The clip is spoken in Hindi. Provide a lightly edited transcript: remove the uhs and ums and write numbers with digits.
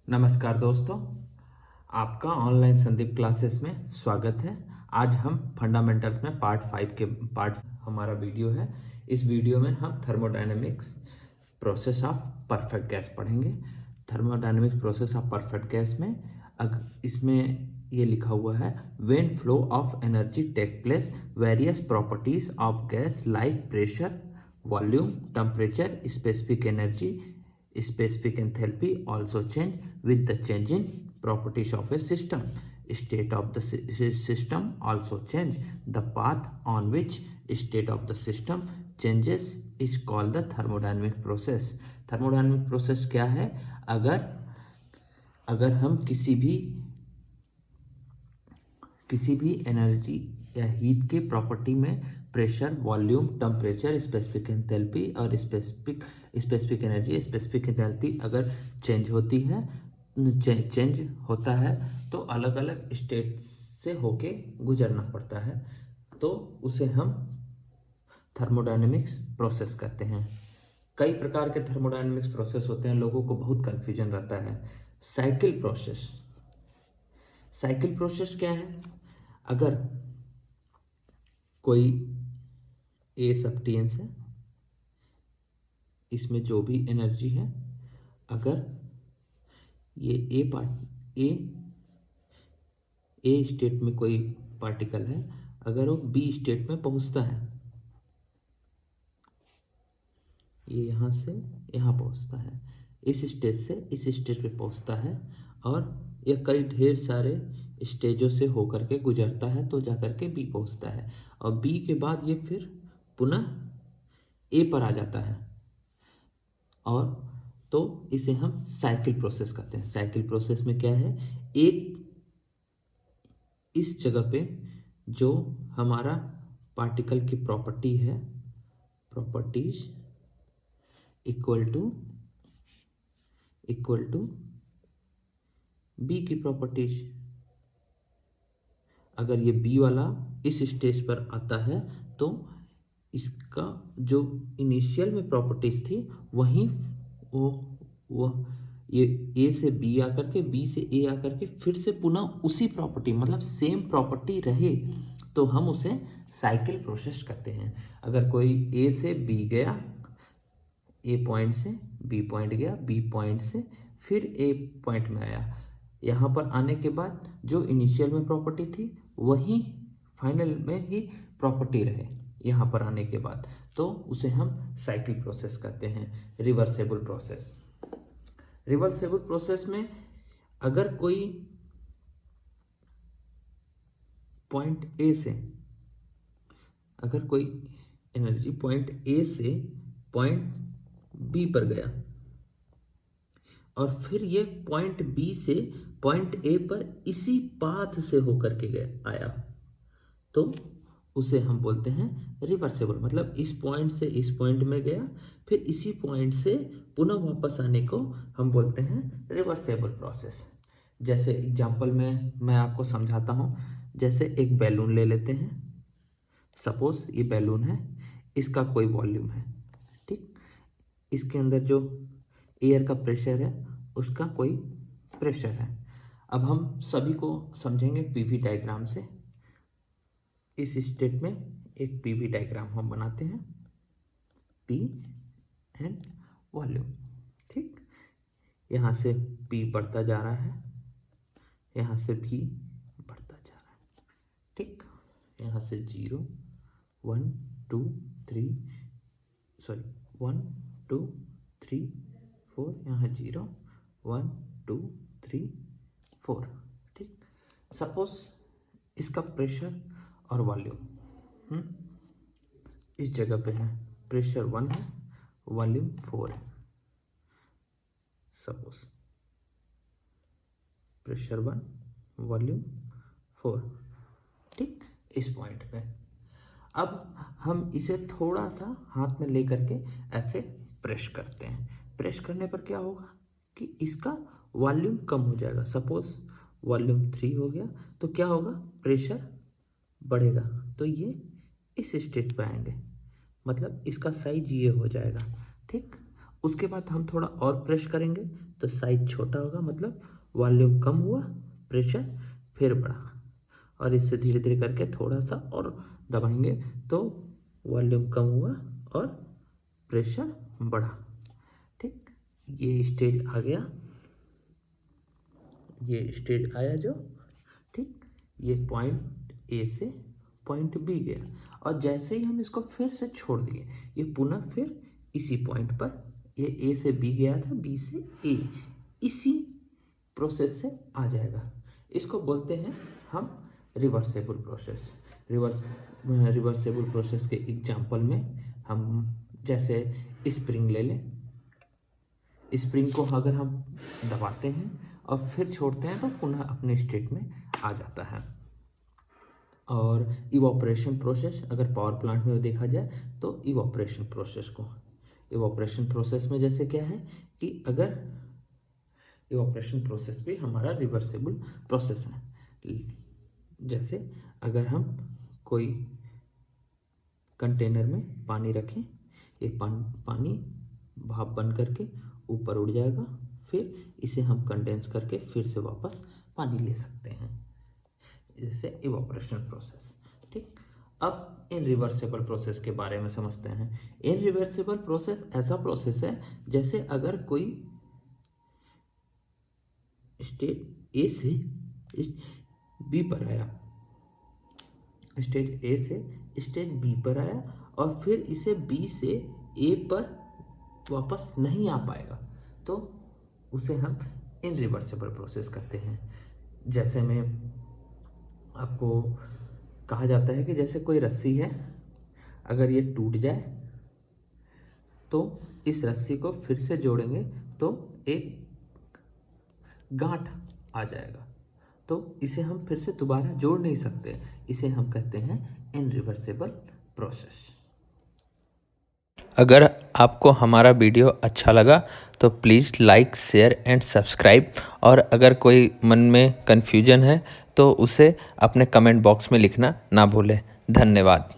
नमस्कार दोस्तों, आपका ऑनलाइन संदीप क्लासेस में स्वागत है। आज हम फंडामेंटल्स में पार्ट हमारा वीडियो है। इस वीडियो में हम thermodynamics process of perfect gas पढ़ेंगे। Thermodynamics process of perfect gas में इसमें ये लिखा हुआ है, when flow of energy take place various properties of gas like pressure, volume, temperature, specific energy, specific enthalpy also change with the change in properties of a system. State of the system also change. The path on which state of the system changes is called the thermodynamic process. thermodynamic process क्या है? अगर हम किसी भी एनर्जी या हीट के प्रॉपर्टी में pressure, volume, temperature, specific enthalpy और स्पेसिफिक एनर्जी, स्पेसिफिक एंथैल्पी अगर चेंज होता है तो अलग अलग स्टेट से होके गुजरना पड़ता है, तो उसे हम थर्मोडायनेमिक्स प्रोसेस कहते हैं। कई प्रकार के थर्मोडायनेमिक्स प्रोसेस होते हैं, लोगों को बहुत कन्फ्यूजन रहता है। साइकिल प्रोसेस क्या है? अगर कोई ए सब टी एन है, इसमें जो भी एनर्जी है, अगर ये ए स्टेट में कोई पार्टिकल है, अगर वो बी स्टेट में पहुंचता है, ये यहाँ से यहाँ पहुंचता है, इस स्टेज से इस स्टेज पे पहुंचता है, और यह कई ढेर सारे स्टेजों से होकर के गुजरता है तो जाकर के बी पहुंचता है, और बी के बाद ये फिर पुनः ए पर आ जाता है, और तो इसे हम साइकिल प्रोसेस कहते हैं। साइकिल प्रोसेस में क्या है, एक इस जगह पे जो हमारा पार्टिकल की प्रॉपर्टी है, प्रॉपर्टीज इक्वल टू बी की प्रॉपर्टीज, अगर ये बी वाला इस स्टेज पर आता है तो इसका जो इनिशियल में प्रॉपर्टीज थी वहीं वो ये ए से बी आकर के, बी से ए आकर के फिर से पुनः उसी प्रॉपर्टी, मतलब सेम प्रॉपर्टी रहे, तो हम उसे साइकिल प्रोसेस कहते हैं। अगर कोई ए से बी गया, ए पॉइंट से बी पॉइंट गया, बी पॉइंट से फिर ए पॉइंट में आया, यहाँ पर आने के बाद जो इनिशियल में प्रॉपर्टी थी वही फाइनल में ही प्रॉपर्टी रहे यहाँ पर आने के बाद, तो उसे हम साइकिल प्रोसेस कहते हैं। रिवर्सेबल प्रोसेस में अगर कोई पॉइंट ए से, अगर कोई एनर्जी पॉइंट ए से पॉइंट बी पर गया और फिर ये पॉइंट बी से पॉइंट ए पर इसी पाथ से होकर के आया, तो उसे हम बोलते हैं रिवर्सेबल। मतलब इस पॉइंट से इस पॉइंट में गया, फिर इसी पॉइंट से पुनः वापस आने को हम बोलते हैं रिवर्सेबल प्रोसेस। जैसे एग्जांपल में मैं आपको समझाता हूँ। जैसे एक बैलून ले लेते हैं, सपोज ये बैलून है, इसका कोई वॉल्यूम है, ठीक, इसके अंदर जो एयर का प्रेशर है उसका कोई प्रेशर है। अब हम सभी को समझेंगे पीवी डायग्राम से। इस स्टेट में एक पीवी डायग्राम हम बनाते हैं, पी एंड वॉल्यूम, ठीक। यहाँ से पी बढ़ता जा रहा है, यहाँ से भी बढ़ता जा रहा है, ठीक। यहाँ से 0 1 2 3 1 2 3 4, यहाँ 0 1 2 3 4, ठीक। सपोज इसका प्रेशर और वॉल्यूम इस जगह पे है, प्रेशर 1 है, वॉल्यूम 4 है। सपोज प्रेशर 1, वॉल्यूम 4, ठीक, इस पॉइंट पे। अब हम इसे थोड़ा सा हाथ में लेकर के ऐसे प्रेस करते हैं। प्रेस करने पर क्या होगा कि इसका वॉल्यूम कम हो जाएगा। सपोज वॉल्यूम 3 हो गया, तो क्या होगा, प्रेशर बढ़ेगा, तो ये इस स्टेज पे आएंगे, मतलब इसका साइज ये हो जाएगा, ठीक। उसके बाद हम थोड़ा और प्रेस करेंगे तो साइज छोटा होगा, मतलब वॉल्यूम कम हुआ, प्रेशर फिर बढ़ा, और इससे धीरे धीरे करके थोड़ा सा और दबाएंगे तो वॉल्यूम कम हुआ और प्रेशर बढ़ा। ठीक, ये स्टेज आ गया, ये स्टेज आया जो, ठीक, ये पॉइंट ए से पॉइंट बी गया, और जैसे ही हम इसको फिर से छोड़ दिए ये पुनः फिर इसी पॉइंट पर, ये ए से बी गया था, बी से ए, इसी प्रोसेस से आ जाएगा। इसको बोलते हैं हम रिवर्सेबल प्रोसेस। रिवर्सेबल प्रोसेस के एग्जांपल में हम जैसे स्प्रिंग ले लें, स्प्रिंग को अगर हम दबाते हैं और फिर छोड़ते हैं तो पुनः अपने स्टेट में आ जाता है। और इवोपरेशन प्रोसेस अगर पावर प्लांट में देखा जाए तो इवोपरेशन प्रोसेस में जैसे क्या है कि अगर इवोपरेशन प्रोसेस भी हमारा रिवर्सेबल प्रोसेस है। जैसे अगर हम कोई कंटेनर में पानी रखें, ये पानी भाप बन करके ऊपर उड़ जाएगा, फिर इसे हम कंडेंस करके फिर से वापस पानी ले सकते हैं, जैसे इवोपरेशन प्रोसेस। ठीक, अब इनरिवर्सिबल प्रोसेस के बारे में समझते हैं। इनरिवर्सिबल प्रोसेस ऐसा प्रोसेस है जैसे अगर कोई स्टेज ए से बी पर आया, स्टेज ए से स्टेज बी पर आया और फिर इसे बी से ए पर वापस नहीं आ पाएगा, तो उसे हम इनरिवर्सिबल प्रोसेस कहते हैं। जैसे में आपको कहा जाता है कि जैसे कोई रस्सी है, अगर ये टूट जाए तो इस रस्सी को फिर से जोड़ेंगे तो एक गांठ आ जाएगा, तो इसे हम फिर से दोबारा जोड़ नहीं सकते, इसे हम कहते हैं इनरिवर्सिबल प्रोसेस। अगर आपको हमारा वीडियो अच्छा लगा तो please like, share and subscribe, और अगर कोई मन में कन्फ्यूजन है तो उसे अपने कमेंट बॉक्स में लिखना ना भूलें। धन्यवाद।